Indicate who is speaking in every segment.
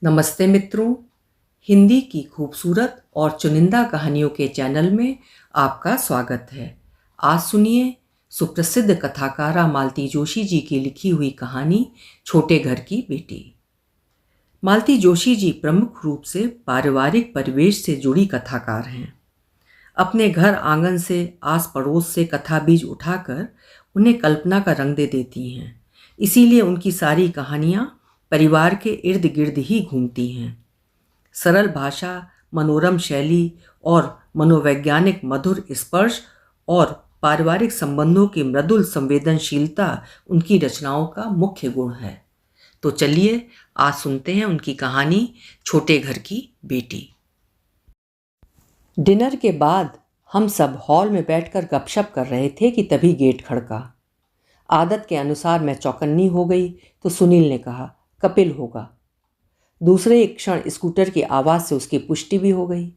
Speaker 1: नमस्ते मित्रों, हिंदी की खूबसूरत और चुनिंदा कहानियों के चैनल में आपका स्वागत है। आज सुनिए सुप्रसिद्ध कथाकारा मालती जोशी जी की लिखी हुई कहानी छोटे घर की बेटी। मालती जोशी जी प्रमुख रूप से पारिवारिक परिवेश से जुड़ी कथाकार हैं। अपने घर आंगन से आस पड़ोस से कथा बीज उठाकर उन्हें कल्पना का रंग दे देती हैं। इसीलिए उनकी सारी कहानियाँ परिवार के इर्द गिर्द ही घूमती हैं। सरल भाषा, मनोरम शैली और मनोवैज्ञानिक मधुर स्पर्श और पारिवारिक संबंधों की मृदुल संवेदनशीलता उनकी रचनाओं का मुख्य गुण है। तो चलिए आज सुनते हैं उनकी कहानी छोटे घर की बेटी। डिनर के बाद हम सब हॉल में बैठकर गपशप कर रहे थे कि तभी गेट खड़का। आदत के अनुसार मैं चौकन्नी हो गई तो सुनील ने कहा, कपिल होगा। दूसरे एक क्षण स्कूटर की आवाज़ से उसकी पुष्टि भी हो गई।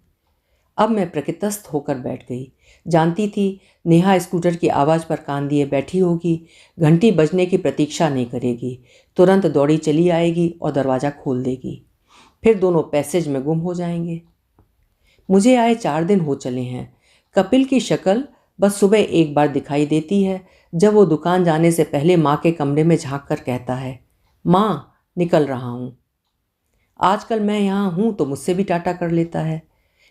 Speaker 1: अब मैं प्रकृतस्थ होकर बैठ गई। जानती थी नेहा स्कूटर की आवाज़ पर कान दिए बैठी होगी, घंटी बजने की प्रतीक्षा नहीं करेगी, तुरंत दौड़ी चली आएगी और दरवाज़ा खोल देगी। फिर दोनों पैसेज में गुम हो जाएंगे। मुझे आए 4 दिन हो चले हैं। कपिल की शक्ल बस सुबह एक बार दिखाई देती है, जब वो दुकान जाने से पहले माँ के कमरे में झांक कर कहता है, माँ निकल रहा हूँ। आजकल मैं यहाँ हूँ तो मुझसे भी टाटा कर लेता है।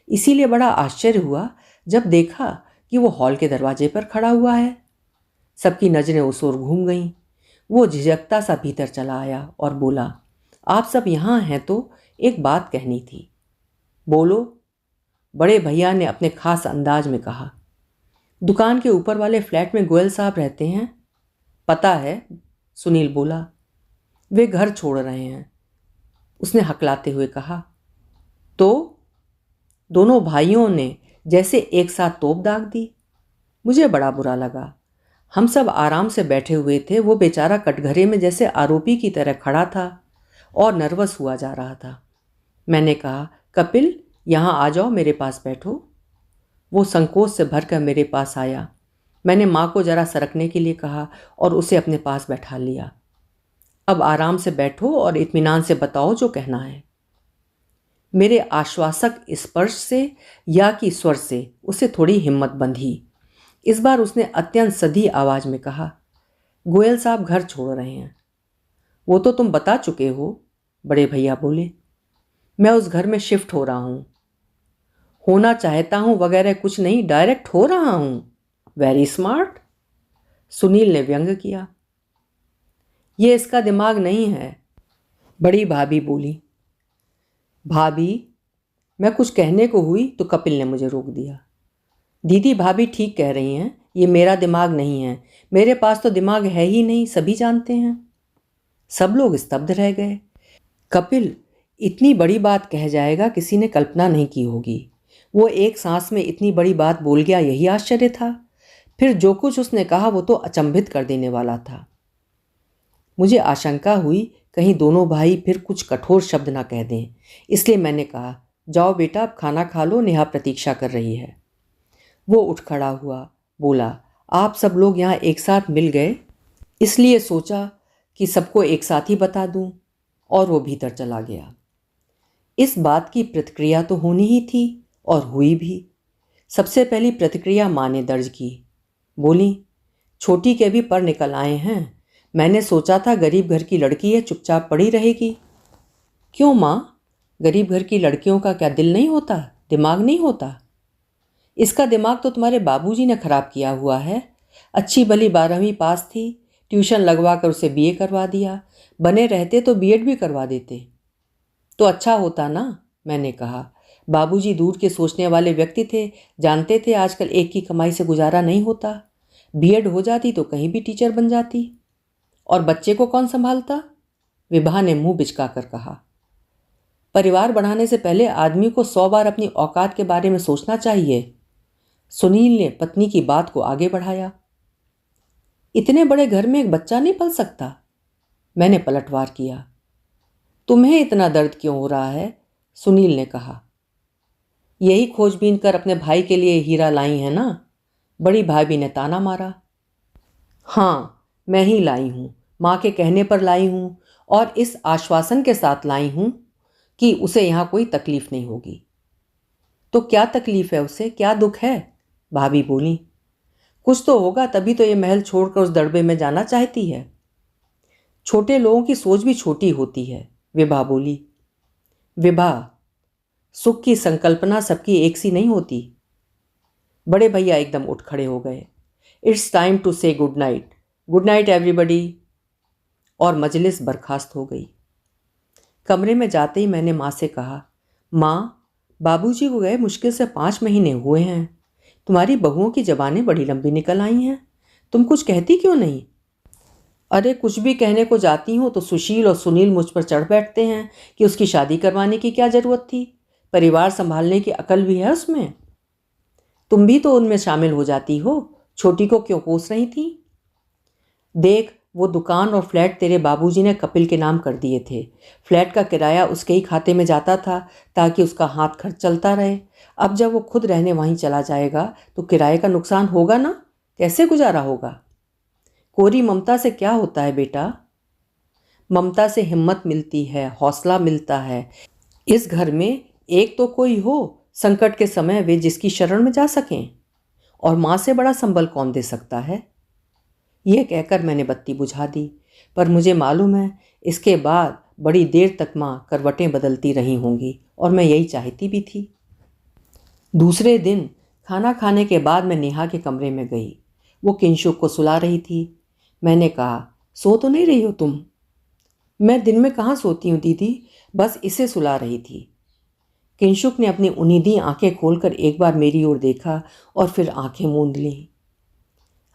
Speaker 1: इसीलिए बड़ा आश्चर्य हुआ जब देखा कि वो हॉल के दरवाजे पर खड़ा हुआ है। सबकी नज़रें उस ओर घूम गईं। वो झिझकता सा भीतर चला आया और बोला, आप सब यहाँ हैं तो एक बात कहनी थी। बोलो, बड़े भैया ने अपने खास अंदाज में कहा। दुकान के ऊपर वाले फ्लैट में गोयल साहब रहते हैं। पता है, सुनील बोला। वे घर छोड़ रहे हैं, उसने हकलाते हुए कहा। तो दोनों भाइयों ने जैसे एक साथ तोप दाग दी। मुझे बड़ा बुरा लगा। हम सब आराम से बैठे हुए थे, वो बेचारा कटघरे में जैसे आरोपी की तरह खड़ा था और नर्वस हुआ जा रहा था। मैंने कहा, कपिल यहाँ आ जाओ, मेरे पास बैठो। वो संकोच से भरकर मेरे पास आया। मैंने माँ को जरा सरकने के लिए कहा और उसे अपने पास बैठा लिया। अब आराम से बैठो और इत्मीनान से बताओ जो कहना है। मेरे आश्वासक स्पर्श से या कि स्वर से उसे थोड़ी हिम्मत बंधी। इस बार उसने अत्यंत सधी आवाज में कहा, गोयल साहब घर छोड़ रहे हैं। वो तो तुम बता चुके हो, बड़े भैया बोले। मैं उस घर में शिफ्ट हो रहा हूँ। होना चाहता हूँ वगैरह कुछ नहीं, डायरेक्ट हो रहा हूँ। वेरी स्मार्ट, सुनील ने व्यंग किया। ये इसका दिमाग नहीं है, बड़ी भाभी बोली। भाभी, मैं कुछ कहने को हुई तो कपिल ने मुझे रोक दिया। दीदी भाभी ठीक कह रही हैं, ये मेरा दिमाग नहीं है। मेरे पास तो दिमाग है ही नहीं, सभी जानते हैं। सब लोग स्तब्ध रह गए। कपिल इतनी बड़ी बात कह जाएगा किसी ने कल्पना नहीं की होगी। वो एक सांस में इतनी बड़ी बात बोल गया, यही आश्चर्य था। फिर जो कुछ उसने कहा वो तो अचंभित कर देने वाला था। मुझे आशंका हुई कहीं दोनों भाई फिर कुछ कठोर शब्द ना कह दें, इसलिए मैंने कहा, जाओ बेटा अब खाना खा लो, नेहा प्रतीक्षा कर रही है। वो उठ खड़ा हुआ, बोला, आप सब लोग यहाँ एक साथ मिल गए, इसलिए सोचा कि सबको एक साथ ही बता दूं, और वो भीतर चला गया। इस बात की प्रतिक्रिया तो होनी ही थी और हुई भी। सबसे पहली प्रतिक्रिया माँ ने दर्ज की। बोली, छोटी के भी पर निकल आए हैं। मैंने सोचा था गरीब घर की लड़की है, चुपचाप पड़ी रहेगी। क्यों माँ, गरीब घर की लड़कियों का क्या दिल नहीं होता, दिमाग नहीं होता? इसका दिमाग तो तुम्हारे बाबूजी ने खराब किया हुआ है। अच्छी भली 12वीं पास थी, ट्यूशन लगवा कर उसे बीए करवा दिया। बने रहते तो बीएड भी करवा देते तो अच्छा होता ना, मैंने कहा। बाबूजी दूर के सोचने वाले व्यक्ति थे, जानते थे आजकल एक की कमाई से गुजारा नहीं होता। बीएड हो जाती तो कहीं भी टीचर बन जाती। और बच्चे को कौन संभालता? विभा ने मुंह बिचका कर कहा। परिवार बढ़ाने से पहले आदमी को 100 बार अपनी औकात के बारे में सोचना चाहिए। सुनील ने पत्नी की बात को आगे बढ़ाया। इतने बड़े घर में एक बच्चा नहीं पल सकता? मैंने पलटवार किया। तुम्हें इतना दर्द क्यों हो रहा है? सुनील ने कहा। यही खोजबीन कर अपने भाई के लिए हीरा लाई है ना? बड़ी भाभी ने ताना मारा। हाँ, मैं ही लाई हूँ, माँ के कहने पर लाई हूँ और इस आश्वासन के साथ लाई हूँ कि उसे यहाँ कोई तकलीफ नहीं होगी। तो क्या तकलीफ है उसे, क्या दुख है? भाभी बोली। कुछ तो होगा, तभी तो ये महल छोड़कर उस दड़बे में जाना चाहती है। छोटे लोगों की सोच भी छोटी होती है, विभा बोली। विभा, सुख की संकल्पना सबकी एक सी नहीं होती। बड़े भैया एकदम उठ खड़े हो गए। इट्स टाइम टू से good night, good night everybody. और मजलिस बर्खास्त हो गई। कमरे में जाते ही मैंने माँ से कहा, माँ, बाबूजी को गए मुश्किल से 5 महीने हुए हैं। तुम्हारी बहुओं की जबानें बड़ी लंबी निकल आई हैं। तुम कुछ कहती क्यों नहीं? अरे कुछ भी कहने को जाती हूँ तो सुशील और सुनील मुझ पर चढ़ बैठते हैं कि उसकी शादी करवाने की क्या ज़रूरत थी, परिवार संभालने की अकल भी है उसमें। तुम भी तो उनमें शामिल हो जाती हो, छोटी को क्यों कोस रही थी? देख, वो दुकान और फ्लैट तेरे बाबूजी ने कपिल के नाम कर दिए थे। फ्लैट का किराया उसके ही खाते में जाता था ताकि उसका हाथ खर्च चलता रहे। अब जब वो खुद रहने वहीं चला जाएगा तो किराए का नुकसान होगा ना, कैसे गुजारा होगा? कोरी ममता से क्या होता है बेटा? ममता से हिम्मत मिलती है, हौसला मिलता है। इस घर में एक तो कोई हो संकट के समय वे जिसकी शरण में जा सकें। और माँ से बड़ा संबल कौन दे सकता है? यह कहकर मैंने बत्ती बुझा दी, पर मुझे मालूम है इसके बाद बड़ी देर तक माँ करवटें बदलती रही होंगी, और मैं यही चाहती भी थी। दूसरे दिन खाना खाने के बाद मैं नेहा के कमरे में गई। वो किंशुक को सुला रही थी। मैंने कहा, सो तो नहीं रही हो तुम? मैं दिन में कहाँ सोती हूँ दीदी, बस इसे सुला रही थी। किंशुक ने अपनी उन्नीदी आंखें खोलकर एक बार मेरी ओर देखा और फिर आंखें मूंद लीं।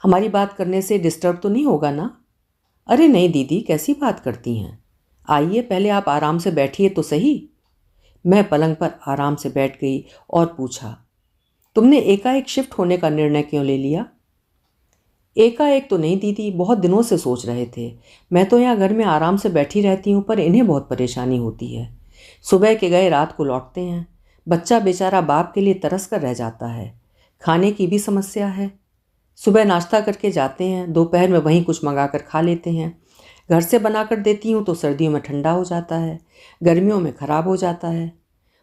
Speaker 1: हमारी बात करने से डिस्टर्ब तो नहीं होगा ना? अरे नहीं दीदी, कैसी बात करती हैं। आइए, पहले आप आराम से बैठिए तो सही। मैं पलंग पर आराम से बैठ गई और पूछा, तुमने एकाएक शिफ्ट होने का निर्णय क्यों ले लिया? एकाएक तो नहीं दीदी, बहुत दिनों से सोच रहे थे। मैं तो यहाँ घर में आराम से बैठी रहती हूँ, पर इन्हें बहुत परेशानी होती है। सुबह के गए रात को लौटते हैं। बच्चा बेचारा बाप के लिए तरस कर रह जाता है। खाने की भी समस्या है। सुबह नाश्ता करके जाते हैं, दोपहर में वहीं कुछ मंगा कर खा लेते हैं। घर से बना कर देती हूँ तो सर्दियों में ठंडा हो जाता है, गर्मियों में ख़राब हो जाता है।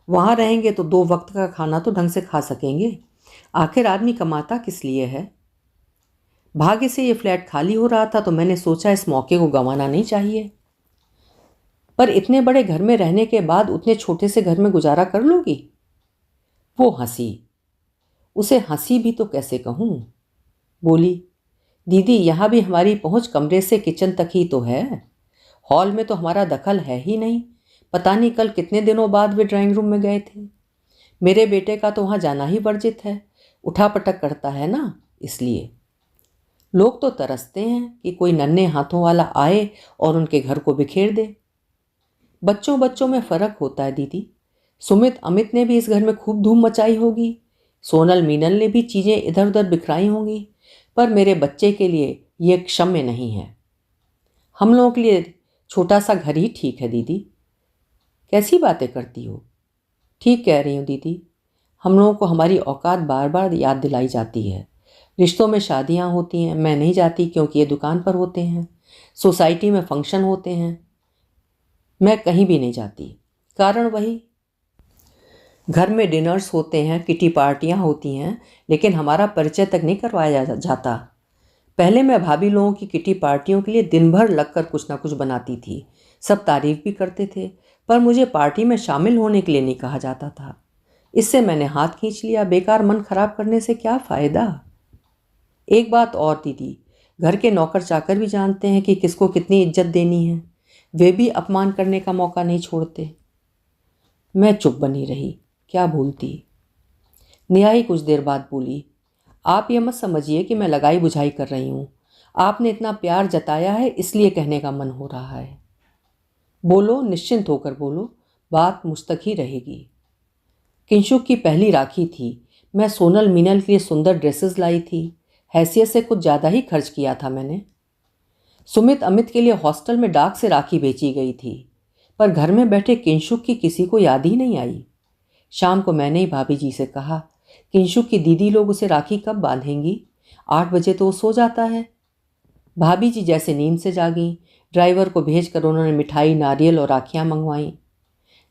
Speaker 1: वहाँ रहेंगे तो 2 वक्त का खाना तो ढंग से खा सकेंगे। आखिर आदमी कमाता किस लिए है? भाग्य से ये फ्लैट खाली हो रहा था तो मैंने सोचा इस मौके को गंवाना नहीं चाहिए। पर इतने बड़े घर में रहने के बाद उतने छोटे से घर में गुजारा कर लोगी? वो हंसी। उसे हंसी भी तो कैसे कहूँ। बोली, दीदी यहाँ भी हमारी पहुँच कमरे से किचन तक ही तो है। हॉल में तो हमारा दखल है ही नहीं। पता नहीं कल कितने दिनों बाद वे ड्राइंग रूम में गए थे। मेरे बेटे का तो वहाँ जाना ही वर्जित है, उठा पटक करता है ना, इसलिए। लोग तो तरसते हैं कि कोई नन्हे हाथों वाला आए और उनके घर को बिखेर दे। बच्चों बच्चों में फ़र्क होता है दीदी। सुमित अमित ने भी इस घर में खूब धूम मचाई होगी। सोनल मीनल ने भी चीज़ें इधर उधर बिखराई होंगी, पर मेरे बच्चे के लिए ये क्षम्य नहीं है। हम लोगों के लिए छोटा सा घर ही ठीक है दीदी। कैसी बातें करती हो? ठीक कह रही हूँ दीदी। हम लोगों को हमारी औकात बार बार याद दिलाई जाती है। रिश्तों में शादियाँ होती हैं, मैं नहीं जाती क्योंकि ये दुकान पर होते हैं। सोसाइटी में फंक्शन होते हैं, मैं कहीं भी नहीं जाती। कारण वही, घर में डिनर्स होते हैं, किटी पार्टियाँ होती हैं, लेकिन हमारा परिचय तक नहीं करवाया जाता। पहले मैं भाभी लोगों की किटी पार्टियों के लिए दिन भर लगकर कुछ ना कुछ बनाती थी। सब तारीफ भी करते थे, पर मुझे पार्टी में शामिल होने के लिए नहीं कहा जाता था। इससे मैंने हाथ खींच लिया। बेकार मन खराब करने से क्या फ़ायदा। एक बात और दीदी, घर के नौकर चाकर भी जानते हैं कि किसको कितनी इज्जत देनी है। वे भी अपमान करने का मौका नहीं छोड़ते। मैं चुप बनी रही, क्या भूलती। नेहा ही कुछ देर बाद बोली, आप ये मत समझिए कि मैं लगाई बुझाई कर रही हूँ। आपने इतना प्यार जताया है इसलिए कहने का मन हो रहा है। बोलो, निश्चिंत होकर बोलो, बात मुझ तक ही रहेगी। किंशुक की पहली राखी थी। मैं सोनल मीनल के लिए सुंदर ड्रेसेस लाई थी। हैसियत से कुछ ज़्यादा ही खर्च किया था मैंने। सुमित अमित के लिए हॉस्टल में डाक से राखी बेची गई थी, पर घर में बैठे किंशुक की किसी को याद ही नहीं आई। शाम को मैंने ही भाभी जी से कहा, किंशुक की दीदी लोग उसे राखी कब बांधेंगी? 8 बजे तो वो सो जाता है। भाभी जी जैसे नींद से जागी। ड्राइवर को भेजकर उन्होंने मिठाई, नारियल और राखियाँ मंगवाईं।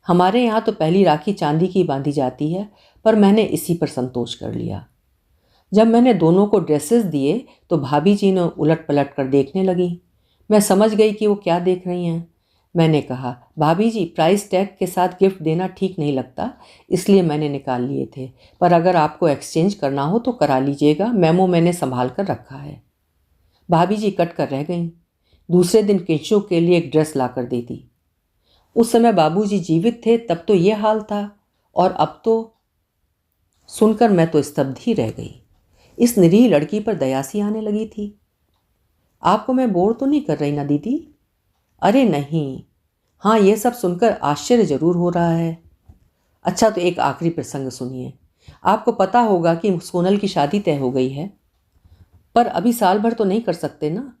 Speaker 1: हमारे यहाँ तो पहली राखी चांदी की बांधी जाती है, पर मैंने इसी पर संतोष कर लिया। जब मैंने दोनों को ड्रेसेस दिए तो भाभी जी ने उलट पलट कर देखने लगी। मैं समझ गई कि वो क्या देख रही हैं। मैंने कहा, भाभी जी, प्राइस टैग के साथ गिफ्ट देना ठीक नहीं लगता, इसलिए मैंने निकाल लिए थे, पर अगर आपको एक्सचेंज करना हो तो करा लीजिएगा, मेमो मैंने संभाल कर रखा है। भाभी जी कट कर रह गईं। दूसरे दिन किंशु के लिए एक ड्रेस ला कर दे दी। उस समय बाबूजी जीवित थे तब तो ये हाल था, और अब तो। सुनकर मैं तो स्तब्ध ही रह गई। इस निरीह लड़की पर दया सी आने लगी थी। आपको मैं बोर तो नहीं कर रही ना दीदी? अरे नहीं। हाँ, ये सब सुनकर आश्चर्य जरूर हो रहा है। अच्छा, तो एक आखिरी प्रसंग सुनिए। आपको पता होगा कि सोनल की शादी तय हो गई है, पर अभी साल भर तो नहीं कर सकते ना।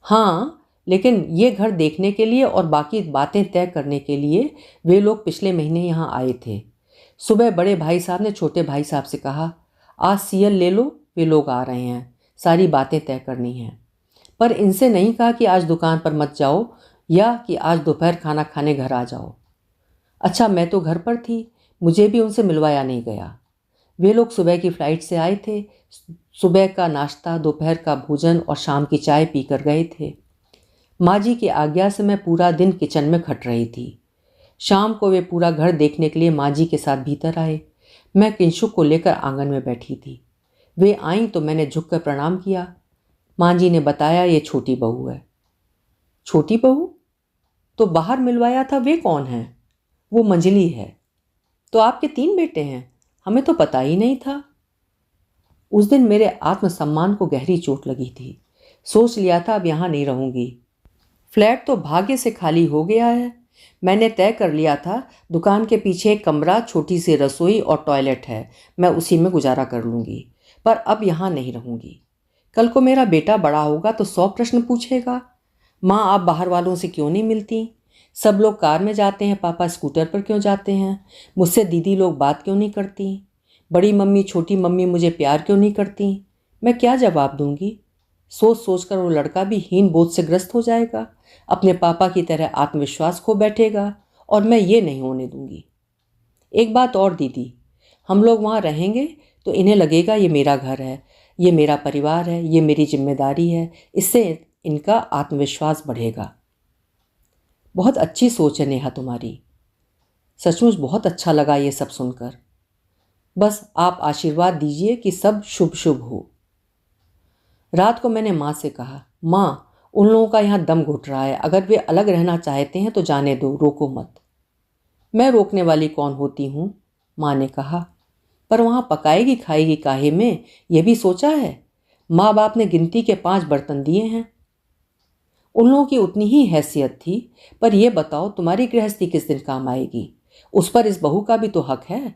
Speaker 1: हाँ, लेकिन ये घर देखने के लिए और बाकी बातें तय करने के लिए वे लोग पिछले महीने यहाँ आए थे। सुबह बड़े भाई साहब ने छोटे भाई साहब से कहा, आज सीएल ले लो, वे लोग आ रहे हैं, सारी बातें तय करनी हैं। पर इनसे नहीं कहा कि आज दुकान पर मत जाओ या कि आज दोपहर खाना खाने घर आ जाओ। अच्छा, मैं तो घर पर थी, मुझे भी उनसे मिलवाया नहीं गया। वे लोग सुबह की फ्लाइट से आए थे। सुबह का नाश्ता, दोपहर का भोजन और शाम की चाय पीकर गए थे। माँ जी की आज्ञा से मैं पूरा दिन किचन में खट रही थी। शाम को वे पूरा घर देखने के लिए माँ जी के साथ भीतर आए। मैं किंशुक को लेकर आंगन में बैठी थी। वे आईं तो मैंने झुककर प्रणाम किया। माँ जी ने बताया, ये छोटी बहू है। छोटी बहू? तो बाहर मिलवाया था, वे कौन है? वो मंजली है। तो आपके 3 बेटे हैं? हमें तो पता ही नहीं था। उस दिन मेरे आत्मसम्मान को गहरी चोट लगी थी। सोच लिया था अब यहाँ नहीं रहूंगी। फ्लैट तो भाग्य से खाली हो गया है। मैंने तय कर लिया था, दुकान के पीछे एक कमरा, छोटी सी रसोई और टॉयलेट है, मैं उसी में गुजारा कर लूँगी। पर अब यहाँ नहीं रहूँगी। कल को मेरा बेटा बड़ा होगा तो 100 प्रश्न पूछेगा। माँ, आप बाहर वालों से क्यों नहीं मिलती? सब लोग कार में जाते हैं, पापा स्कूटर पर क्यों जाते हैं? मुझसे दीदी लोग बात क्यों नहीं करती? बड़ी मम्मी, छोटी मम्मी मुझे प्यार क्यों नहीं करती? मैं क्या जवाब दूंगी? सोच सोच कर वो लड़का भी हीन बोध से ग्रस्त हो जाएगा, अपने पापा की तरह आत्मविश्वास खो बैठेगा, और मैं ये नहीं होने दूंगी। एक बात और दीदी, हम लोग वहाँ रहेंगे तो इन्हें लगेगा ये मेरा घर है, ये मेरा परिवार है, ये मेरी जिम्मेदारी है, इससे इनका आत्मविश्वास बढ़ेगा। बहुत अच्छी सोच है नेहा तुम्हारी। सचमुच बहुत अच्छा लगा ये सब सुनकर। बस आप आशीर्वाद दीजिए कि सब शुभ शुभ हो। रात को मैंने माँ से कहा, माँ, उन लोगों का यहाँ दम घुट रहा है, अगर वे अलग रहना चाहते हैं तो जाने दो, रोको मत। मैं रोकने वाली कौन होती हूँ? माँ ने कहा, पर वहाँ पकाएगी खाएगी काहे में, यह भी सोचा है? माँ बाप ने गिनती के 5 बर्तन दिए हैं। उन लोगों की उतनी ही हैसियत थी, पर यह बताओ तुम्हारी गृहस्थी किस दिन काम आएगी? उस पर इस बहू का भी तो हक है।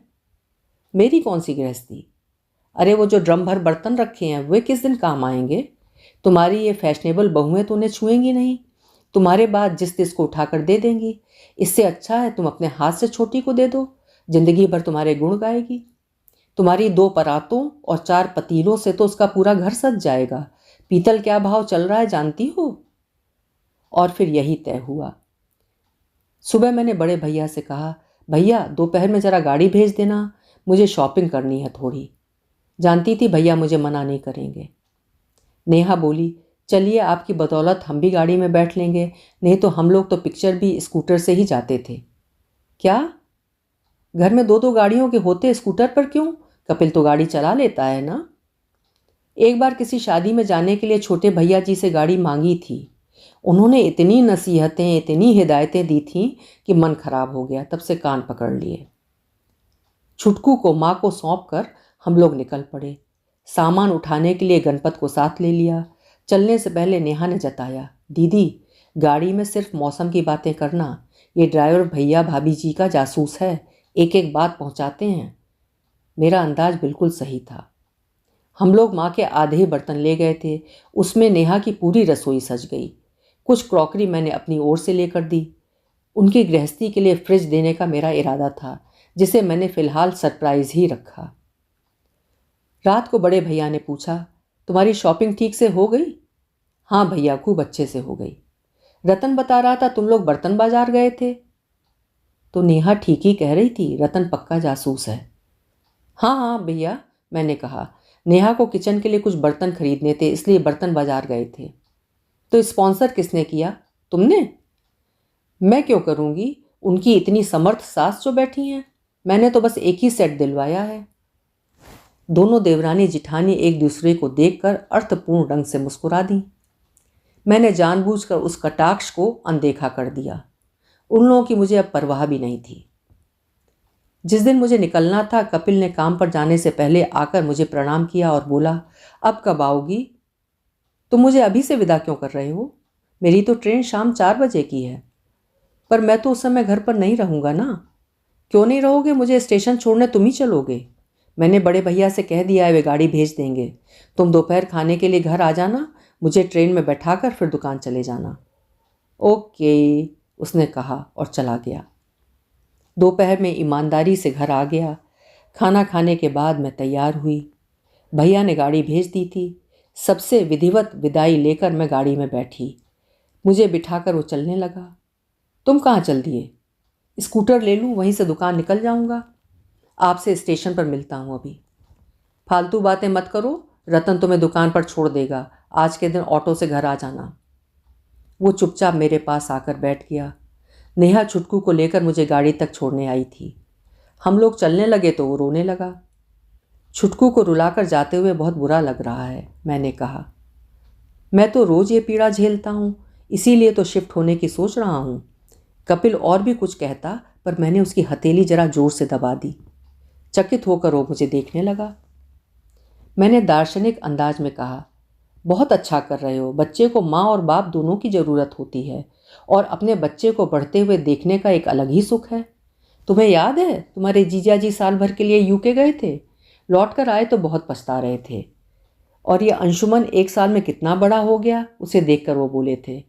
Speaker 1: मेरी कौन सी गृहस्थी? अरे वो जो ड्रम भर बर्तन रखे हैं वे किस दिन काम आएंगे? तुम्हारी ये फैशनेबल बहुएं तो उन्हें छुएंगी नहीं, तुम्हारे बाद जिस तिस को उठाकर दे देंगी। इससे अच्छा है तुम अपने हाथ से छोटी को दे दो, जिंदगी भर तुम्हारे गुण गाएगी। तुम्हारी 2 परातों और 4 पतीलों से तो उसका पूरा घर सज जाएगा। पीतल क्या भाव चल रहा है जानती हो? और फिर यही तय हुआ। सुबह मैंने बड़े भैया से कहा, भैया दोपहर में ज़रा गाड़ी भेज देना, मुझे शॉपिंग करनी है थोड़ी। जानती थी भैया मुझे मना नहीं करेंगे। नेहा बोली, चलिए आपकी बदौलत हम भी गाड़ी में बैठ लेंगे, नहीं तो हम लोग तो पिक्चर भी स्कूटर से ही जाते थे। क्या? घर में 2-2 गाड़ियों के होते स्कूटर पर क्यों? कपिल तो गाड़ी चला लेता है ना। एक बार किसी शादी में जाने के लिए छोटे भैया जी से गाड़ी मांगी थी। उन्होंने इतनी नसीहतें, इतनी हिदायतें दी थीं कि मन खराब हो गया, तब से कान पकड़ लिए। छुटकू को माँ को सौंप कर हम लोग निकल पड़े। सामान उठाने के लिए गणपत को साथ ले लिया। चलने से पहले नेहा ने जताया, दीदी गाड़ी में सिर्फ मौसम की बातें करना, ये ड्राइवर भैया भाभी जी का जासूस है, एक एक बात पहुंचाते हैं। मेरा अंदाज बिल्कुल सही था। हम लोग माँ के आधे ही बर्तन ले गए थे, उसमें नेहा की पूरी रसोई सज गई। कुछ क्रॉकरी मैंने अपनी ओर से लेकर दी। उनकी गृहस्थी के लिए फ्रिज देने का मेरा इरादा था, जिसे मैंने फिलहाल सरप्राइज ही रखा। रात को बड़े भैया ने पूछा, तुम्हारी शॉपिंग ठीक से हो गई? हाँ भैया, खूब अच्छे से हो गई। रतन बता रहा था तुम लोग बर्तन बाजार गए थे। तो नेहा ठीक ही कह रही थी, रतन पक्का जासूस है। हाँ हाँ भैया, मैंने कहा। नेहा को किचन के लिए कुछ बर्तन खरीदने थे, इसलिए बर्तन बाजार गए थे। तो स्पॉन्सर किसने किया? तुमने? मैं क्यों करूँगी? उनकी इतनी समर्थ सास जो बैठी हैं। मैंने तो बस एक ही सेट दिलवाया है। दोनों देवरानी जिठानी एक दूसरे को देखकर अर्थपूर्ण ढंग से मुस्कुरा दी। मैंने जानबूझकर उस कटाक्ष को अनदेखा कर दिया। उन लोगों की मुझे अब परवाह भी नहीं थी। जिस दिन मुझे निकलना था, कपिल ने काम पर जाने से पहले आकर मुझे प्रणाम किया और बोला, अब कब आओगी? तुम मुझे अभी से विदा क्यों कर रहे हो? मेरी तो ट्रेन शाम 4 बजे की है। पर मैं तो उस समय घर पर नहीं रहूँगा ना। क्यों नहीं रहोगे? मुझे स्टेशन छोड़ने तुम ही चलोगे। मैंने बड़े भैया से कह दिया है, वे गाड़ी भेज देंगे। तुम दोपहर खाने के लिए घर आ जाना, मुझे ट्रेन में बैठाकर फिर दुकान चले जाना। ओके, उसने कहा और चला गया। दोपहर में ईमानदारी से घर आ गया। खाना खाने के बाद मैं तैयार हुई। भैया ने गाड़ी भेज दी थी। सबसे विधिवत विदाई लेकर मैं गाड़ी में बैठी। मुझे बिठाकर वो चलने लगा। तुम कहाँ चल दिए? स्कूटर ले लूँ, वहीं से दुकान निकल जाऊँगा। आपसे स्टेशन पर मिलता हूँ अभी। फालतू बातें मत करो, रतन तुम्हें दुकान पर छोड़ देगा। आज के दिन ऑटो से घर आ जाना। वो चुपचाप मेरे पास आकर बैठ गया। नेहा छुटकू को लेकर मुझे गाड़ी तक छोड़ने आई थी। हम लोग चलने लगे तो वो रोने लगा। छुटकू को रुलाकर जाते हुए बहुत बुरा लग रहा है, मैंने कहा। मैं तो रोज़ ये पीड़ा झेलता हूँ, इसीलिए तो शिफ्ट होने की सोच रहा हूँ। कपिल और भी कुछ कहता, पर मैंने उसकी हथेली जरा जोर से दबा दी। चकित होकर वो मुझे देखने लगा। मैंने दार्शनिक अंदाज में कहा, बहुत अच्छा कर रहे हो। बच्चे को माँ और बाप दोनों की ज़रूरत होती है, और अपने बच्चे को बढ़ते हुए देखने का एक अलग ही सुख है। तुम्हें याद है, तुम्हारे जीजा जी साल भर के लिए यूके गए थे। लौट कर आए तो बहुत पछता रहे थे। और ये अंशुमन 1 साल में कितना बड़ा हो गया, उसे देखकर वो बोले थे।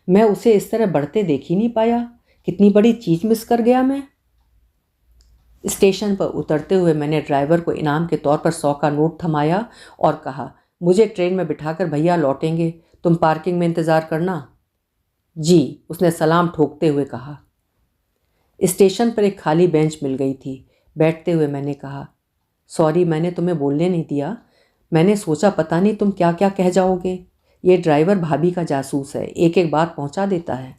Speaker 1: मैं उसे इस तरह बढ़ते देख ही नहीं पाया। कितनी बड़ी चीज़ मिस कर गया मैं। स्टेशन पर उतरते हुए मैंने ड्राइवर को इनाम के तौर पर 100 का नोट थमाया और कहा, मुझे ट्रेन में बिठाकर भैया लौटेंगे, तुम पार्किंग में इंतज़ार करना। जी, उसने सलाम ठोकते हुए कहा। स्टेशन पर एक खाली बेंच मिल गई थी। बैठते हुए मैंने कहा, सॉरी, मैंने तुम्हें बोलने नहीं दिया। मैंने सोचा पता नहीं तुम क्या क्या कह जाओगे। ये ड्राइवर भाभी का जासूस है, एक एक बात पहुंचा देता है।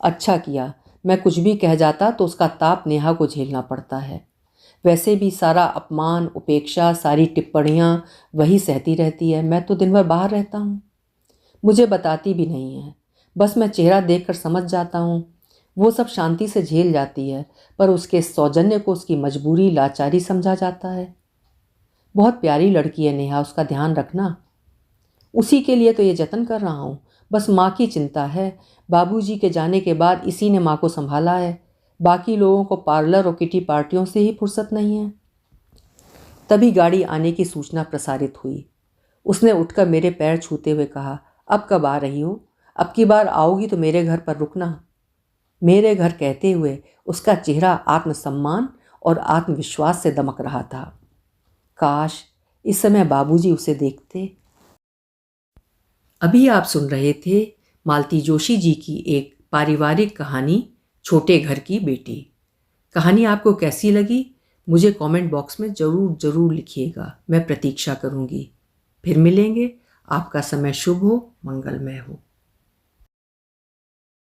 Speaker 1: अच्छा किया, मैं कुछ भी कह जाता तो उसका ताप नेहा को झेलना पड़ता है। वैसे भी सारा अपमान, उपेक्षा, सारी टिप्पणियाँ वही सहती रहती है। मैं तो दिन भर बाहर रहता हूँ। मुझे बताती भी नहीं है, बस मैं चेहरा देखकर समझ जाता हूँ। वो सब शांति से झेल जाती है, पर उसके सौजन्य को उसकी मजबूरी, लाचारी समझा जाता है। बहुत प्यारी लड़की है नेहा, उसका ध्यान रखना। उसी के लिए तो ये जतन कर रहा हूँ। बस माँ की चिंता है। बाबूजी के जाने के बाद इसी ने माँ को संभाला है। बाकी लोगों को पार्लर और किटी पार्टियों से ही फुर्सत नहीं है। तभी गाड़ी आने की सूचना प्रसारित हुई। उसने उठकर मेरे पैर छूते हुए कहा, अब कब आ रही हो? अब की बार आओगी तो मेरे घर पर रुकना। मेरे घर कहते हुए उसका चेहरा आत्मसम्मान और आत्मविश्वास से दमक रहा था। काश इस समय बाबूजी उसे देखते। अभी आप सुन रहे थे मालती जोशी जी की एक पारिवारिक कहानी, छोटे घर की बेटी। कहानी आपको कैसी लगी मुझे कमेंट बॉक्स में ज़रूर लिखिएगा। मैं प्रतीक्षा करूँगी। फिर मिलेंगे। आपका समय शुभ हो, मंगलमय हो।